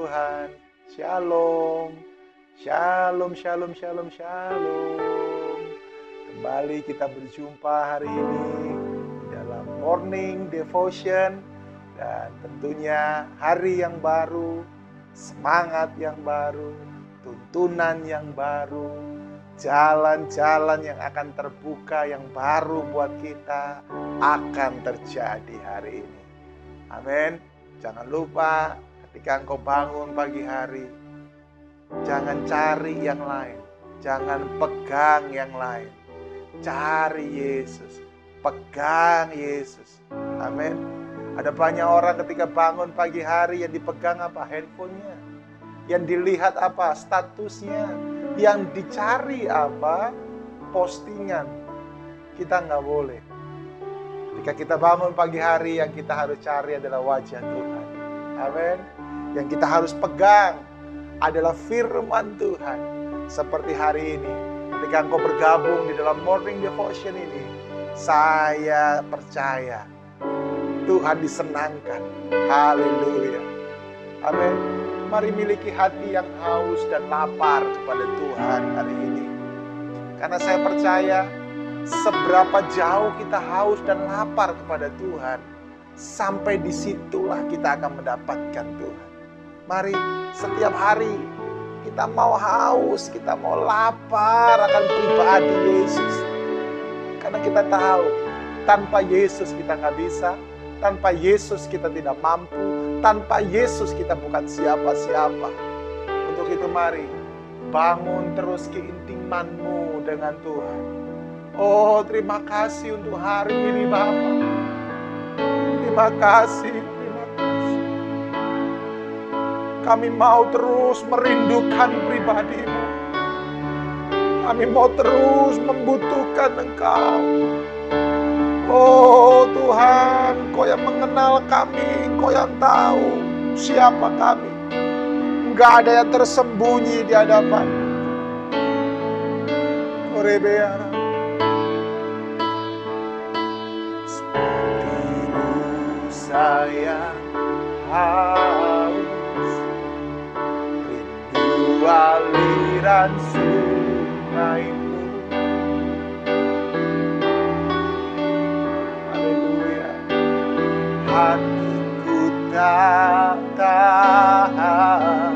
Tuhan. Shalom. Shalom, shalom, shalom, shalom. Kembali kita berjumpa hari ini dalam Morning Devotion. Dan tentunya hari yang baru, semangat yang baru, tuntunan yang baru, jalan-jalan yang akan terbuka, yang baru buat kita akan terjadi hari ini. Amin. Jangan lupa ketika engkau bangun pagi hari, jangan cari yang lain, jangan pegang yang lain. Cari Yesus, pegang Yesus. Amin. Ada banyak orang ketika bangun pagi hari yang dipegang apa? Handphonenya. Yang dilihat apa? Statusnya. Yang dicari apa? Postingan. Kita nggak boleh. Ketika kita bangun pagi hari, yang kita harus cari adalah wajah Tuhan. Amin. Yang kita harus pegang adalah firman Tuhan. Seperti hari ini, ketika engkau bergabung di dalam Morning Devotion ini, saya percaya Tuhan disenangkan. Haleluya. Amin. Mari miliki hati yang haus dan lapar kepada Tuhan hari ini. Karena saya percaya seberapa jauh kita haus dan lapar kepada Tuhan, sampai disitulah kita akan mendapatkan Tuhan. Mari setiap hari kita mau haus, kita mau lapar akan pribadi Yesus. Karena kita tahu tanpa Yesus kita nggak bisa. Tanpa Yesus kita tidak mampu. Tanpa Yesus kita bukan siapa-siapa. Untuk itu mari bangun terus keintimanmu dengan Tuhan. Oh, terima kasih untuk hari ini Bapa. Terima kasih, terima kasih. Kami mau terus merindukan pribadi-Mu. Kami mau terus membutuhkan Engkau. Oh Tuhan, Engkau yang mengenal kami, Engkau yang tahu siapa kami. Enggak ada yang tersembunyi di hadapan. Orebeara. Seperti saya haus, rindu aliran sungai-Mu. Hatiku tak tahan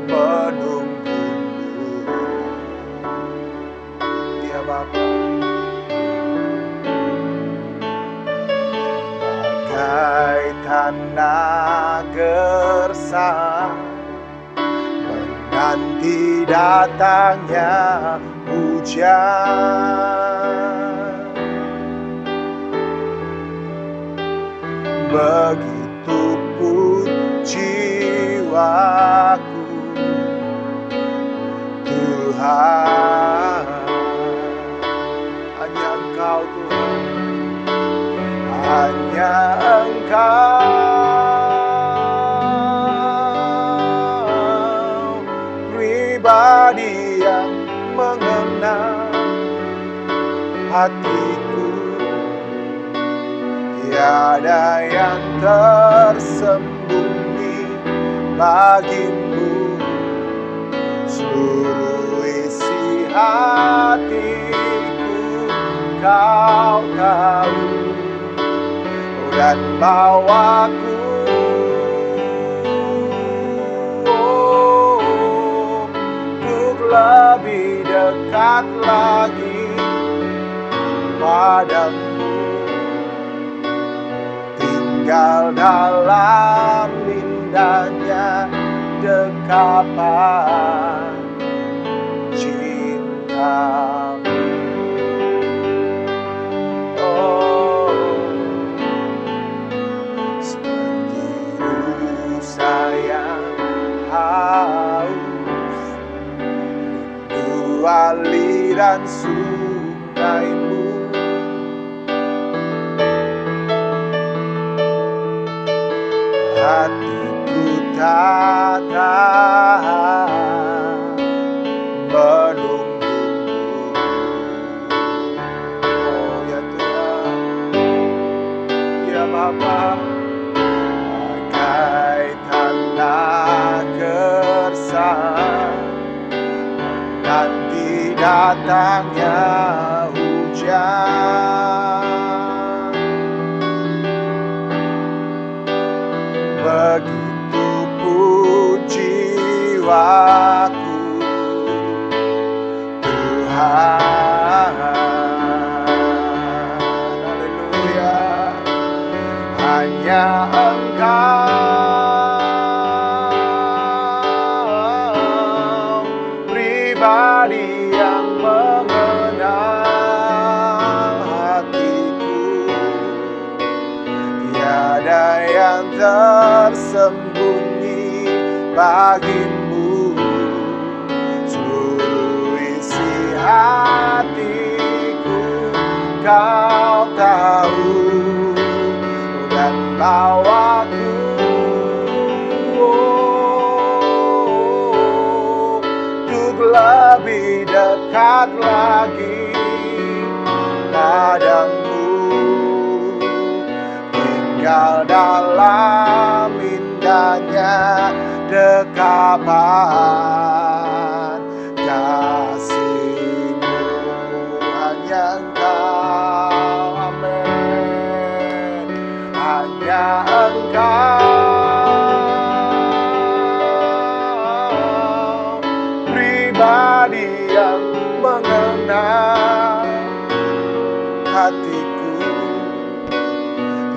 menunggu-Mu. Ya Bapa, bagai tanah gersang menanti datangnya hujan. Begitupun jiwaku, Tuhan. Hanya Engkau Tuhan, hanya Engkau, pribadi yang mengenal hatiku. Tiada yang tersembunyi bagimu. Seluruh isi hatiku Kau tahu, dan bawaku untuk lebih dekat lagi padamu. Tinggal dalam indahnya dekapan cinta-Mu. Oh, seperti rusa yang haus, rindu aliran sungai-Mu. Hatiku tak tahan menunggu-Mu. Oh ya Tuhan, ya Bapa, bagai tanda datangnya hujan. Begitu pun jiwaku, Tuhan. Haleluya. Hanya Engkau pribadi yang mengenal hatiku. Tiada yang tersembunyi bagimu. Seluruh isi hatiku Kau tahu, dan bawaku untuk lebih dekat lagi padamu, tinggal dalam indahnya dekapan kasih-Mu. Hanya Engkau, amin. Hanya Engkau pribadi yang mengenal hatiku.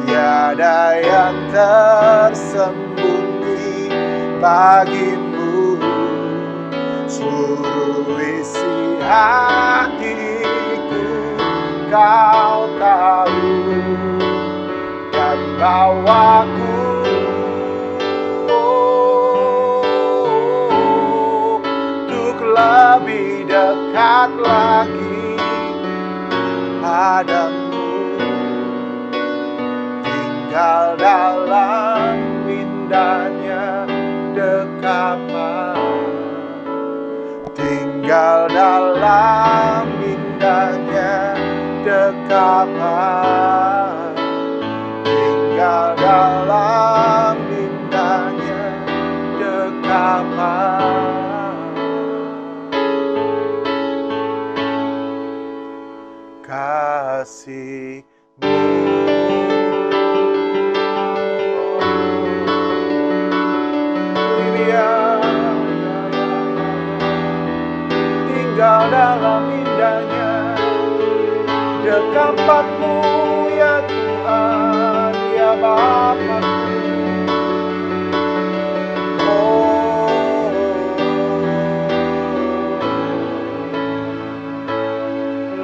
Tiada yang tersembunyi bagimu. Seluruh isi hatiku Kau tahu, dan bawaku untuk lebih dekat lagi padamu, tinggal dalam indahnya dekapan, tinggal dalam indahnya dekapan, tinggal dalam indahnya dekapan kasih-Mu. Tinggal dalam indahnya dekapan-Mu ya Tuhan, ya Bapa-Ku. Oh,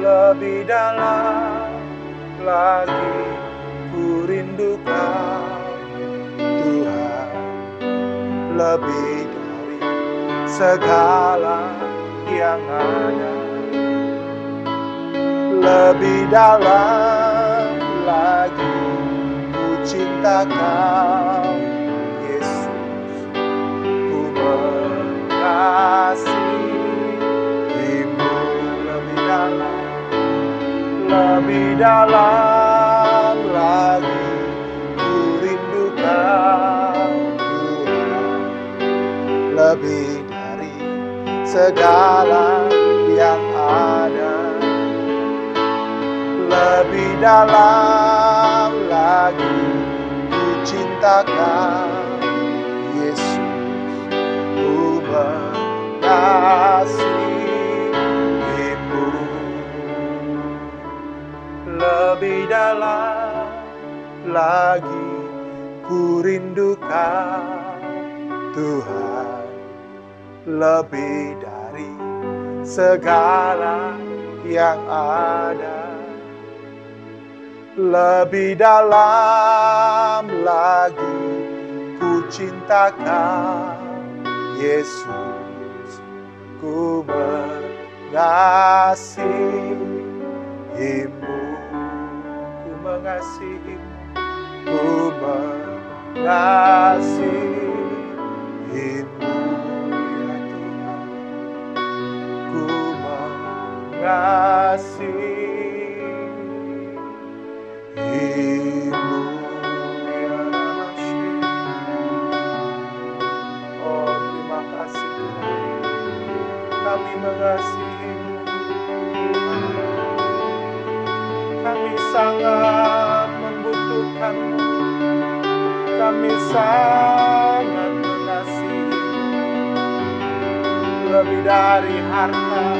lebih dalam lagi ku rindu Kau Tuhan, lebih dari segala yang ada. Lebih dalam lagi ku cinta Kau Yesus, ku mengasihi-Mu. Lebih dalam lagi ku rindu Kau Tuhan, lebih dari segala yang ada. Lebih dalam lagi ku cinta Kau Yesus, ku mengasihi-Mu. Lebih dalam lagi ku rindu Kau Tuhan, lebih dari segala yang ada. Lebih dalam lagi ku cinta Kau Yesus, ku mengasihi-Mu, ku mengasihi-Mu, ku mengasihi-Mu ya Tuhan, ku mengasihi-Mu ya Ramasya. Oh terima kasih Tuhan, kami mengasihi-Mu, sangat membutuhkan-Mu. Kami sangat mengasihi, lebih dari harta,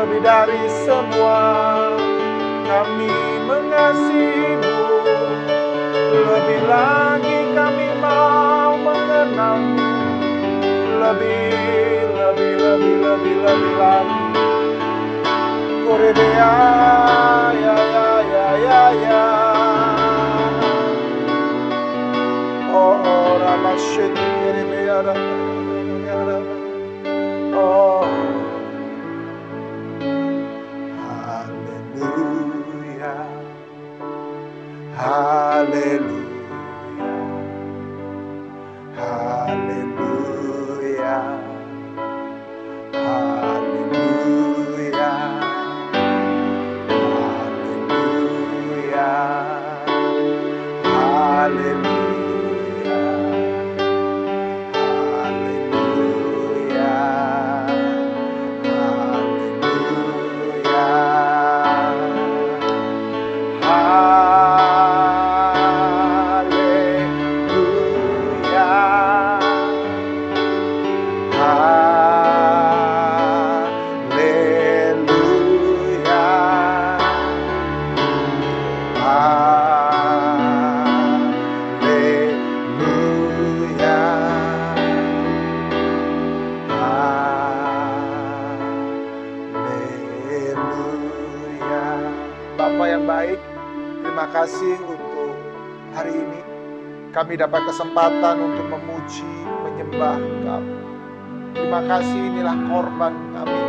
lebih dari semua. Kami mengasihi-Mu, lebih lagi kami mau mengenal-Mu, lebih lagi. Korebea, ya. Oh, Ramashit, Korebea, oh, haleluya, haleluya, haleluya, haleluya, haleluya, Bapa yang baik, terima kasih untuk hari ini. Kami dapat kesempatan untuk memuji, menyembah Engkau. Terima kasih, inilah korban kami.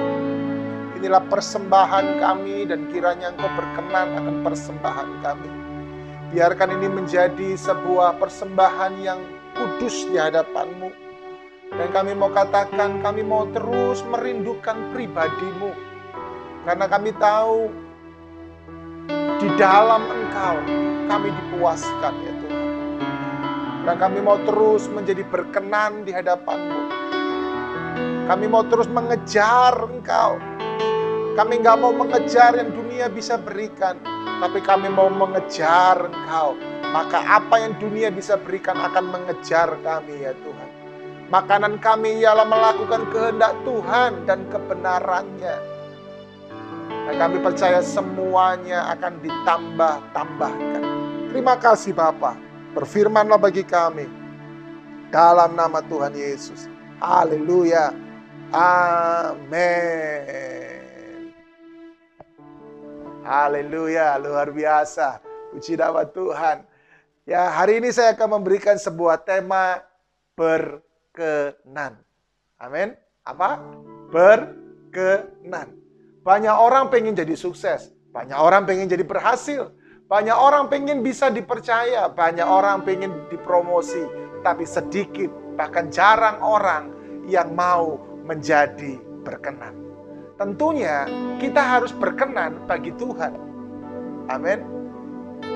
Inilah persembahan kami, dan kiranya Engkau berkenan akan persembahan kami. Biarkan ini menjadi sebuah persembahan yang kudus di hadapan-Mu. Dan kami mau katakan, kami mau terus merindukan pribadi-Mu. Karena kami tahu, di dalam Engkau kami dipuaskan, ya Tuhan. Dan kami mau terus menjadi berkenan di hadapan-Mu. Kami mau terus mengejar Engkau. Kami nggak mau mengejar yang dunia bisa berikan, tapi kami mau mengejar Engkau. Maka apa yang dunia bisa berikan akan mengejar kami, ya Tuhan. Makanan kami ialah melakukan kehendak Tuhan dan kebenarannya. Dan kami percaya semuanya akan ditambah-tambahkan. Terima kasih Bapa. Berfirmanlah bagi kami dalam nama Tuhan Yesus. Haleluya. Amin. Haleluya, luar biasa. Puji nama Tuhan. Ya, hari ini saya akan memberikan sebuah tema berkenan. Amin. Apa? Berkenan. Banyak orang pengen jadi sukses. Banyak orang pengen jadi berhasil. Banyak orang pengen bisa dipercaya. Banyak orang pengen dipromosi. Tapi sedikit, bahkan jarang orang yang mau menjadi berkenan. Tentunya kita harus berkenan bagi Tuhan. Amin.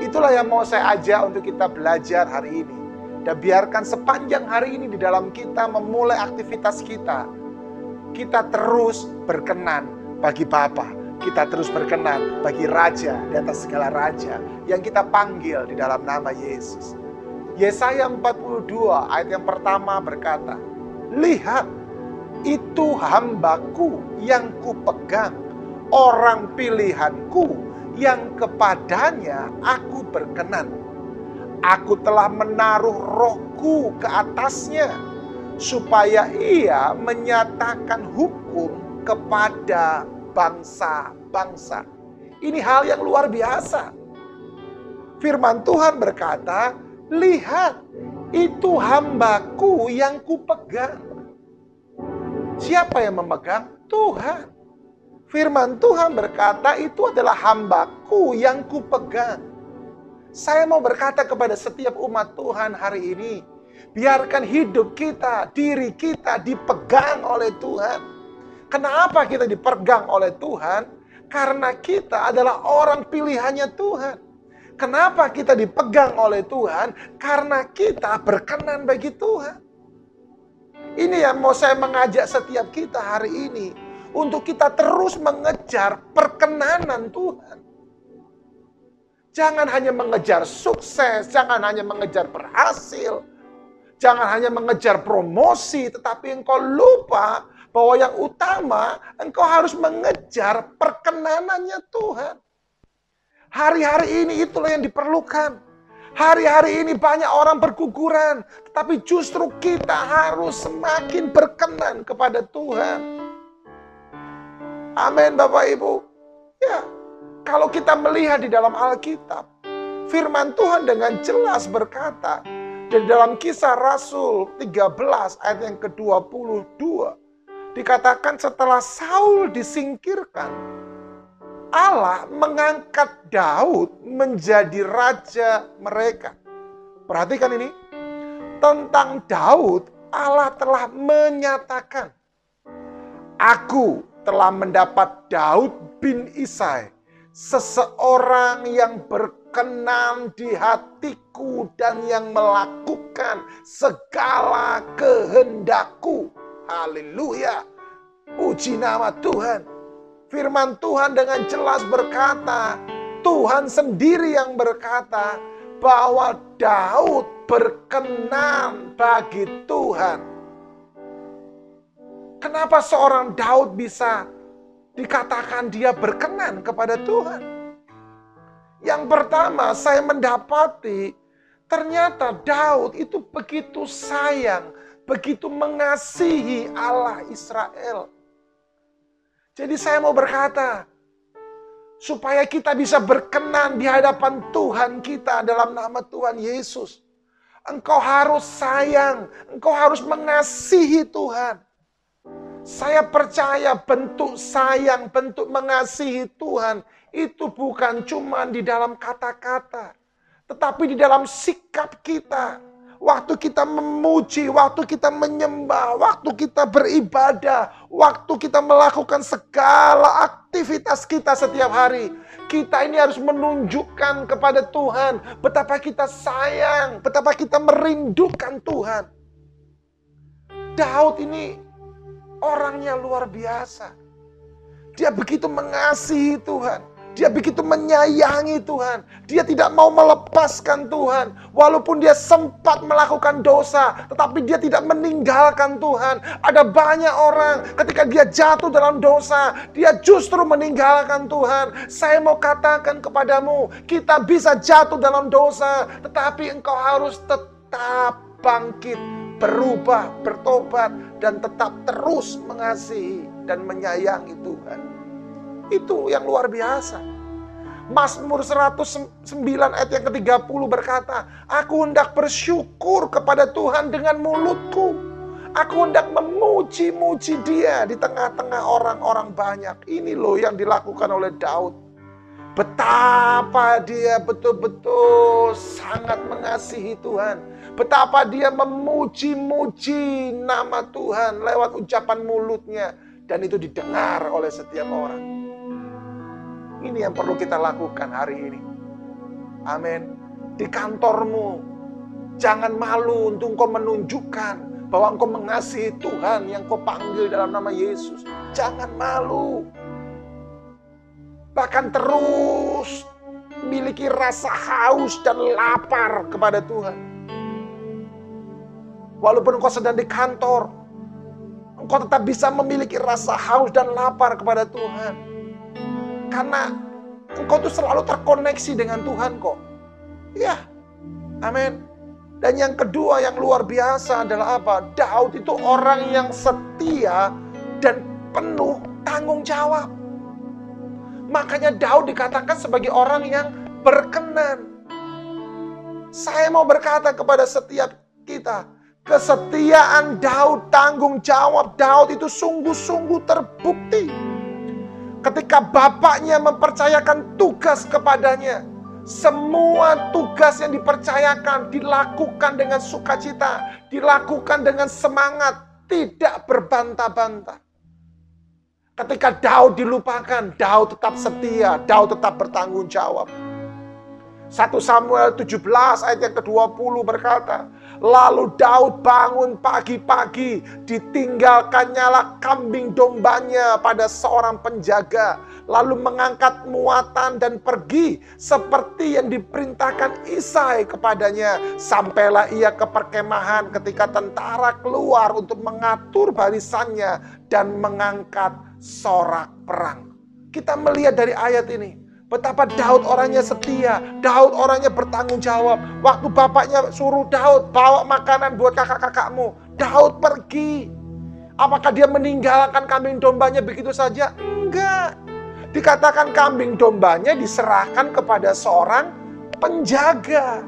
Itulah yang mau saya ajak untuk kita belajar hari ini. Dan biarkan sepanjang hari ini di dalam kita memulai aktivitas kita, kita terus berkenan bagi Bapa. Kita terus berkenan bagi Raja di atas segala Raja yang kita panggil di dalam nama Yesus. Yesaya 42 ayat yang pertama berkata, "Lihat, itu hambaku yang kupegang, orang pilihanku yang kepadanya aku berkenan. Aku telah menaruh rohku ke atasnya, supaya ia menyatakan hukum kepada bangsa-bangsa." Ini hal yang luar biasa. Firman Tuhan berkata, "Lihat, itu hambaku yang kupegang." Siapa yang memegang? Tuhan. Firman Tuhan berkata, itu adalah hambaku yang kupegang. Saya mau berkata kepada setiap umat Tuhan hari ini, biarkan hidup kita, diri kita dipegang oleh Tuhan. Kenapa kita dipegang oleh Tuhan? Karena kita adalah orang pilihannya Tuhan. Kenapa kita dipegang oleh Tuhan? Karena kita berkenan bagi Tuhan. Ini yang mau saya mengajak setiap kita hari ini, untuk kita terus mengejar perkenanan Tuhan. Jangan hanya mengejar sukses, jangan hanya mengejar berhasil, jangan hanya mengejar promosi, tetapi engkau lupa bahwa yang utama engkau harus mengejar perkenanannya Tuhan. Hari-hari ini itulah yang diperlukan. Hari-hari ini banyak orang berguguran, tetapi justru kita harus semakin berkenan kepada Tuhan. Amin, Bapak Ibu. Ya, kalau kita melihat di dalam Alkitab, firman Tuhan dengan jelas berkata, di dalam Kisah Rasul 13 ayat yang ke-22, dikatakan setelah Saul disingkirkan, Allah mengangkat Daud menjadi raja mereka. Perhatikan ini, tentang Daud Allah telah menyatakan, aku telah mendapat Daud bin Isai, seseorang yang berkenan di hatiku dan yang melakukan segala kehendakku. Haleluya, puji nama Tuhan. Firman Tuhan dengan jelas berkata, Tuhan sendiri yang berkata bahwa Daud berkenan bagi Tuhan. Kenapa seorang Daud bisa dikatakan dia berkenan kepada Tuhan? Yang pertama, saya mendapati ternyata Daud itu begitu sayang, begitu mengasihi Allah Israel. Jadi saya mau berkata, supaya kita bisa berkenan di hadapan Tuhan kita dalam nama Tuhan Yesus. Engkau harus sayang, engkau harus mengasihi Tuhan. Saya percaya bentuk sayang, bentuk mengasihi Tuhan itu bukan cuma di dalam kata-kata, tetapi di dalam sikap kita. Waktu kita memuji, waktu kita menyembah, waktu kita beribadah, waktu kita melakukan segala aktivitas kita setiap hari. Kita ini harus menunjukkan kepada Tuhan betapa kita sayang, betapa kita merindukan Tuhan. Daud ini orangnya luar biasa. Dia begitu mengasihi Tuhan. Dia begitu menyayangi Tuhan. Dia tidak mau melepaskan Tuhan. Walaupun dia sempat melakukan dosa, tetapi dia tidak meninggalkan Tuhan. Ada banyak orang ketika dia jatuh dalam dosa, dia justru meninggalkan Tuhan. Saya mau katakan kepadamu, kita bisa jatuh dalam dosa, tetapi engkau harus tetap bangkit, berubah, bertobat, dan tetap terus mengasihi dan menyayangi Tuhan. Itu yang luar biasa. Mazmur 109 ayat yang ke-30 berkata, aku hendak bersyukur kepada Tuhan dengan mulutku. Aku hendak memuji-muji Dia di tengah-tengah orang-orang banyak. Ini loh yang dilakukan oleh Daud. Betapa dia betul-betul sangat mengasihi Tuhan. Betapa dia memuji-muji nama Tuhan lewat ucapan mulutnya. Dan itu didengar oleh setiap orang. Ini yang perlu kita lakukan hari ini. Amin. Di kantormu, jangan malu untuk engkau menunjukkan bahwa engkau mengasihi Tuhan yang kau panggil dalam nama Yesus. Jangan malu. Bahkan terus miliki rasa haus dan lapar kepada Tuhan. Walaupun engkau sedang di kantor, engkau tetap bisa memiliki rasa haus dan lapar kepada Tuhan. Karena engkau tuh selalu terkoneksi dengan Tuhan kok. Ya, amin. Dan yang kedua yang luar biasa adalah apa? Daud itu orang yang setia dan penuh tanggung jawab. Makanya Daud dikatakan sebagai orang yang berkenan. Saya mau berkata kepada setiap kita, kesetiaan Daud, tanggung jawab Daud itu sungguh-sungguh terbukti. Ketika bapaknya mempercayakan tugas kepadanya, semua tugas yang dipercayakan dilakukan dengan sukacita, dilakukan dengan semangat, tidak berbantah-bantah. Ketika Daud dilupakan, Daud tetap setia, Daud tetap bertanggung jawab. 1 Samuel 17 ayat yang ke-20 berkata, lalu Daud bangun pagi-pagi, ditinggalkannyalah kambing dombanya pada seorang penjaga. lalu mengangkat muatan dan pergi seperti yang diperintahkan Isai kepadanya. Sampailah ia ke perkemahan ketika tentara keluar untuk mengatur barisannya dan mengangkat sorak perang. Kita melihat dari ayat ini betapa Daud orangnya setia, Daud orangnya bertanggung jawab. Waktu bapaknya suruh Daud bawa makanan buat kakak-kakakmu, Daud pergi. Apakah dia meninggalkan kambing dombanya begitu saja? Enggak. Dikatakan kambing dombanya diserahkan kepada seorang penjaga.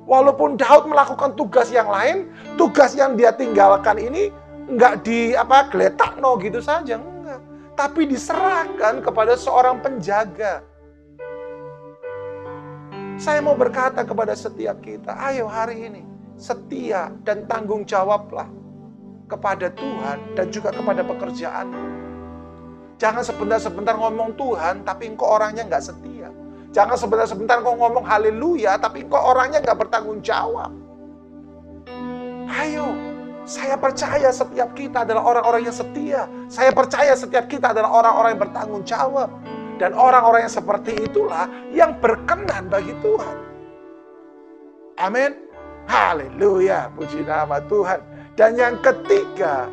Walaupun Daud melakukan tugas yang lain, tugas yang dia tinggalkan ini enggak geletakno gitu saja, enggak. Tapi diserahkan kepada seorang penjaga. Saya mau berkata kepada setiap kita, ayo hari ini setia dan tanggung jawablah kepada Tuhan dan juga kepada pekerjaan. Jangan sebentar-sebentar ngomong Tuhan, tapi engkau orangnya nggak setia. Jangan sebentar-sebentar engkau ngomong haleluya, tapi engkau orangnya nggak bertanggung jawab. Ayo, saya percaya setiap kita adalah orang-orang yang setia. Saya percaya setiap kita adalah orang-orang yang bertanggung jawab. Dan orang-orang yang seperti itulah yang berkenan bagi Tuhan. Amin. Haleluya, puji nama Tuhan. Dan yang ketiga,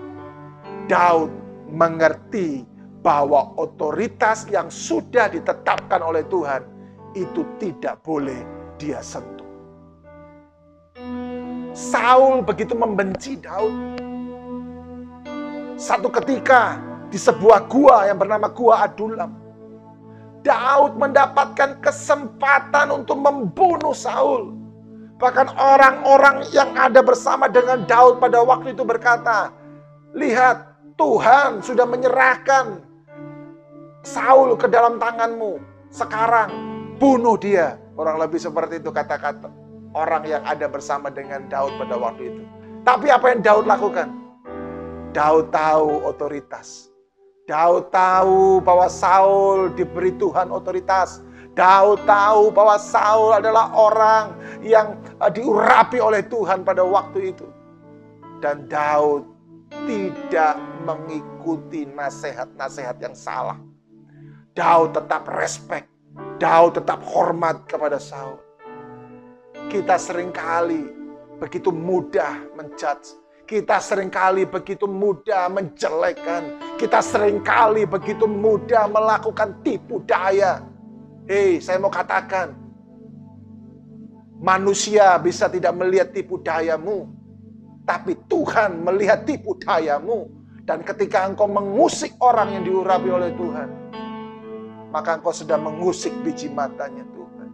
Daud mengerti bahwa otoritas yang sudah ditetapkan oleh Tuhan itu tidak boleh dia sentuh. Saul begitu membenci Daud. Satu ketika di sebuah gua yang bernama Gua Adulam, Daud mendapatkan kesempatan untuk membunuh Saul. Bahkan orang-orang yang ada bersama dengan Daud pada waktu itu berkata, lihat, Tuhan sudah menyerahkan Saul ke dalam tanganmu. Sekarang bunuh dia. Kurang lebih seperti itu kata-kata orang yang ada bersama dengan Daud pada waktu itu. Tapi apa yang Daud lakukan? Daud tahu otoritas. Daud tahu bahwa Saul diberi Tuhan otoritas. Daud tahu bahwa Saul adalah orang yang diurapi oleh Tuhan pada waktu itu. Dan Daud tidak mengikuti nasihat-nasihat yang salah. Daud tetap respect. Daud tetap hormat kepada Saul. Kita seringkali begitu mudah menjudge. Kita seringkali begitu mudah menjelekkan. Kita seringkali begitu mudah melakukan tipu daya. Saya mau katakan, manusia bisa tidak melihat tipu dayamu, tapi Tuhan melihat tipu dayamu. Dan ketika engkau mengusik orang yang diurapi oleh Tuhan, maka engkau sedang mengusik biji matanya Tuhan.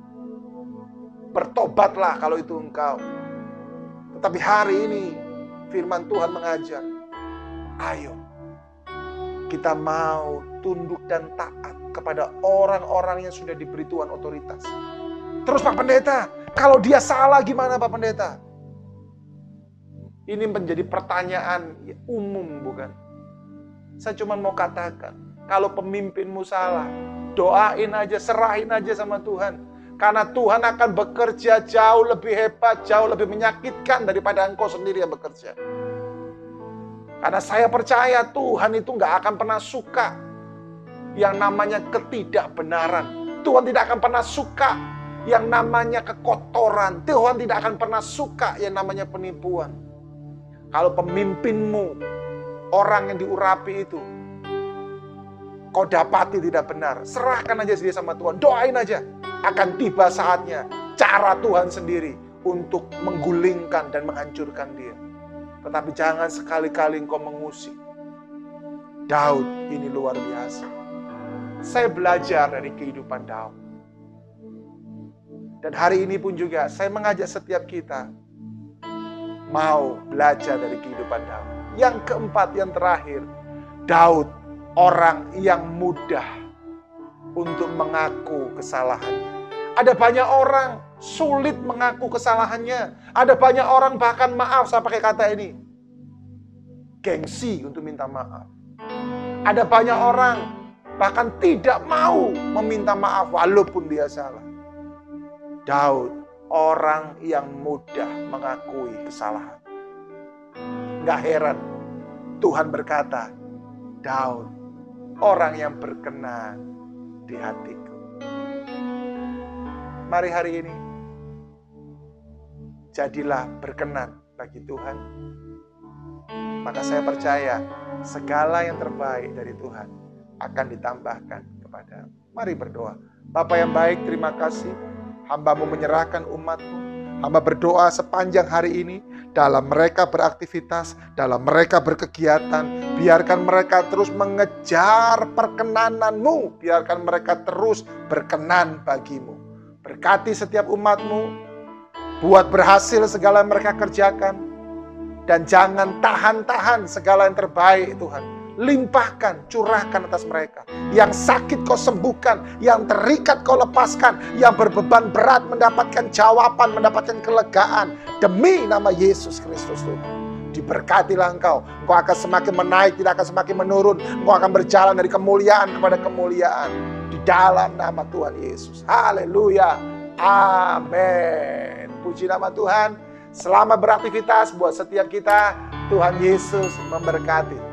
Bertobatlah kalau itu engkau. Tetapi hari ini firman Tuhan mengajar, ayo kita mau tunduk dan taat kepada orang-orang yang sudah diberi Tuhan otoritas. Terus Pak Pendeta, kalau dia salah gimana Pak Pendeta? Ini menjadi pertanyaan umum bukan? Saya cuma mau katakan, kalau pemimpinmu salah, doain aja, serahin aja sama Tuhan. Karena Tuhan akan bekerja jauh lebih hebat, jauh lebih menyakitkan daripada engkau sendiri yang bekerja. Karena saya percaya Tuhan itu nggak akan pernah suka yang namanya ketidakbenaran. Tuhan tidak akan pernah suka yang namanya kekotoran. Tuhan tidak akan pernah suka yang namanya penipuan. Kalau pemimpinmu, orang yang diurapi itu, kau dapati tidak benar, serahkan aja dia sama Tuhan. Doain aja. Akan tiba saatnya cara Tuhan sendiri untuk menggulingkan dan menghancurkan dia. Tetapi jangan sekali-kali engkau mengusik. Daud ini luar biasa. Saya belajar dari kehidupan Daud. Dan hari ini pun juga saya mengajak setiap kita mau belajar dari kehidupan Daud. Yang keempat, yang terakhir, Daud orang yang mudah untuk mengaku kesalahannya. Ada banyak orang sulit mengaku kesalahannya. Ada banyak orang bahkan maaf, saya pakai kata ini, gengsi untuk minta maaf. Ada banyak orang bahkan tidak mau meminta maaf walaupun dia salah. Daud orang yang mudah mengakui kesalahan. Gak heran Tuhan berkata, Daud orang yang berkenan di hatiku. Mari hari ini, jadilah berkenan bagi Tuhan. Maka saya percaya segala yang terbaik dari Tuhan akan ditambahkan kepada. Mari berdoa. Bapa yang baik, terima kasih. Hamba-Mu menyerahkan umat-Mu. Hamba berdoa sepanjang hari ini, dalam mereka beraktivitas, dalam mereka berkegiatan, biarkan mereka terus mengejar perkenanan-Mu, biarkan mereka terus berkenan bagi-Mu. Berkati setiap umat-Mu, buat berhasil segala yang mereka kerjakan, dan jangan tahan-tahan segala yang terbaik Tuhan. Limpahkan, curahkan atas mereka. Yang sakit Kau sembuhkan, yang terikat Kau lepaskan, yang berbeban berat mendapatkan jawaban, mendapatkan kelegaan. Demi nama Yesus Kristus Tuhan. Diberkatilah Engkau. Engkau akan semakin menaik, tidak akan semakin menurun. Engkau akan berjalan dari kemuliaan kepada kemuliaan. Di dalam nama Tuhan Yesus. Haleluya. Amin. Puji nama Tuhan. Selamat beraktivitas buat setiap kita. Tuhan Yesus memberkati.